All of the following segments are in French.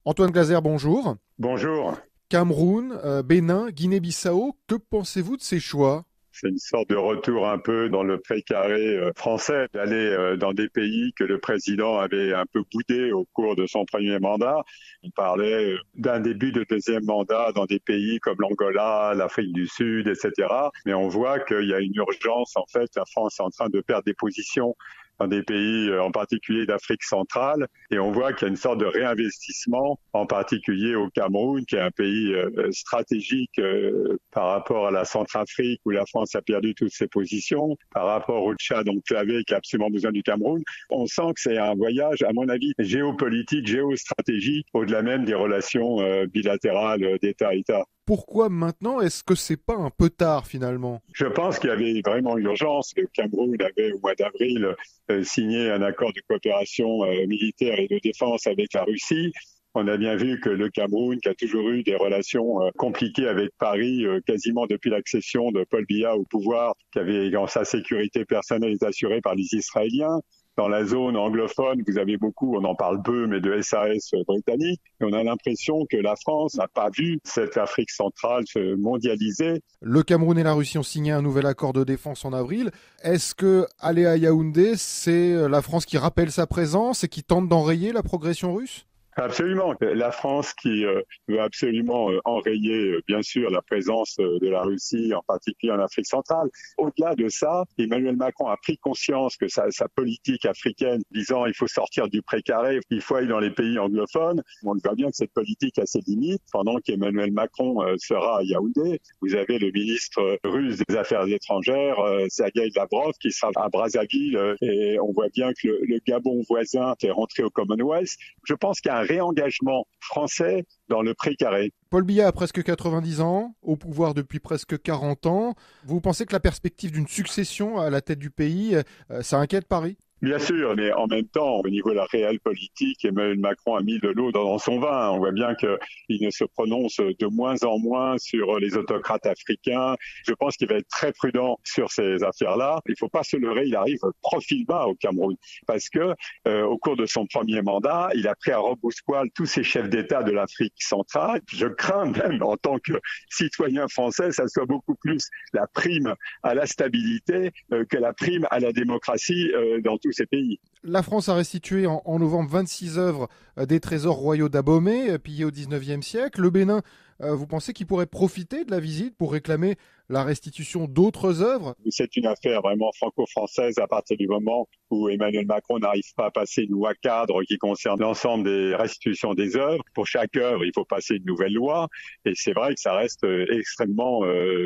Antoine Glaser, bonjour. Bonjour. Cameroun, Bénin, Guinée-Bissau, que pensez-vous de ces choix? C'est une sorte de retour un peu dans le précaré français, d'aller dans des pays que le président avait un peu boudé au cours de son premier mandat. Il parlait d'un début de deuxième mandat dans des pays comme l'Angola, l'Afrique du Sud, etc. Mais on voit qu'il y a une urgence. En fait, la France est en train de perdre des positions dans des pays en particulier d'Afrique centrale, et on voit qu'il y a une sorte de réinvestissement, en particulier au Cameroun, qui est un pays stratégique par rapport à la Centrafrique, où la France a perdu toutes ses positions, par rapport au Tchad enclavé, qui a absolument besoin du Cameroun. On sent que c'est un voyage, à mon avis, géopolitique, géostratégique, au-delà même des relations bilatérales d'État à État. Pourquoi maintenant? Est-ce que c'est pas un peu tard finalement? Je pense qu'il y avait vraiment urgence. Le Cameroun avait, au mois d'avril, signé un accord de coopération militaire et de défense avec la Russie. On a bien vu que le Cameroun, qui a toujours eu des relations compliquées avec Paris, quasiment depuis l'accession de Paul Biya au pouvoir, qui avait, dans sa sécurité personnelle, est assurée par les Israéliens. Dans la zone anglophone, vous avez beaucoup, on en parle peu, mais de SAS britanniques. Et on a l'impression que la France n'a pas vu cette Afrique centrale se mondialiser. Le Cameroun et la Russie ont signé un nouvel accord de défense en avril. Est-ce que aller à Yaoundé, c'est la France qui rappelle sa présence et qui tente d'enrayer la progression russe? Absolument. La France qui veut absolument enrayer, bien sûr, la présence de la Russie, en particulier en Afrique centrale. Au-delà de ça, Emmanuel Macron a pris conscience que sa politique africaine, disant il faut sortir du précaré, il faut aller dans les pays anglophones, on voit bien que cette politique a ses limites. Pendant qu'Emmanuel Macron sera à Yaoundé, vous avez le ministre russe des Affaires étrangères, Sergueï Lavrov, qui sera à Brazzaville, et on voit bien que le Gabon voisin est rentré au Commonwealth. Je pense qu'il y a un réengagement français dans le précaré. Paul Biya a presque 90 ans, au pouvoir depuis presque 40 ans. Vous pensez que la perspective d'une succession à la tête du pays, ça inquiète Paris? Bien sûr, mais en même temps, au niveau de la réelle politique, Emmanuel Macron a mis de l'eau dans son vin. On voit bien qu'il ne se prononce de moins en moins sur les autocrates africains. Je pense qu'il va être très prudent sur ces affaires-là. Il ne faut pas se leurrer, il arrive profil bas au Cameroun, parce que au cours de son premier mandat, il a pris à rebrousse-poil tous ces chefs d'État de l'Afrique centrale. Je crains même, en tant que citoyen français, ça soit beaucoup plus la prime à la stabilité que la prime à la démocratie dans tous ces pays. La France a restitué en novembre 26 œuvres des trésors royaux d'Abomey, pillés au 19e siècle. Le Bénin, vous pensez qu'il pourrait profiter de la visite pour réclamer la restitution d'autres œuvres? C'est une affaire vraiment franco-française à partir du moment où Emmanuel Macron n'arrive pas à passer une loi cadre qui concerne l'ensemble des restitutions des œuvres. Pour chaque œuvre, il faut passer une nouvelle loi. Et c'est vrai que ça reste extrêmement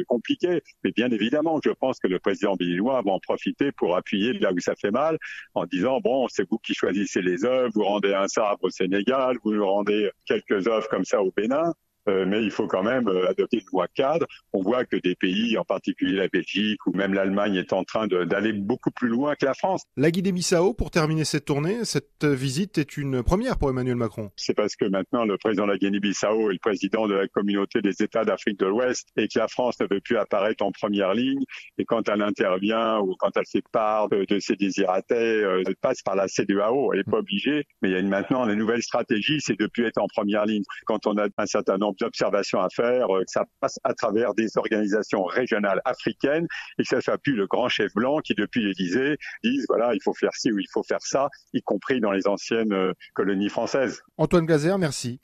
compliqué. Mais bien évidemment, je pense que le président béninois va en profiter pour appuyer là où ça fait mal, en disant, bon, c'est vous qui choisissez les œuvres, vous rendez un sabre au Sénégal, vous nous rendez quelques œuvres comme ça au Bénin. Mais il faut quand même adopter une loi cadre. On voit que des pays, en particulier la Belgique ou même l'Allemagne, est en train d'aller beaucoup plus loin que la France. La Guinée-Bissau, pour terminer cette tournée, cette visite est une première pour Emmanuel Macron. C'est parce que maintenant le président de la Guinée-Bissau est le président de la communauté des États d'Afrique de l'Ouest et que la France ne veut plus apparaître en première ligne. Et quand elle intervient ou quand elle fait part de ses désiratés, elle passe par la CEDEAO. Elle n'est pas obligée, mais il y a maintenant une nouvelle stratégie, c'est de ne plus être en première ligne. Quand on a un certain nombre d'observations à faire, ça passe à travers des organisations régionales africaines et que ça ne soit plus le grand chef blanc qui, depuis l'Élysée, disent voilà, il faut faire ci ou il faut faire ça, y compris dans les anciennes colonies françaises. Antoine Glaser, merci.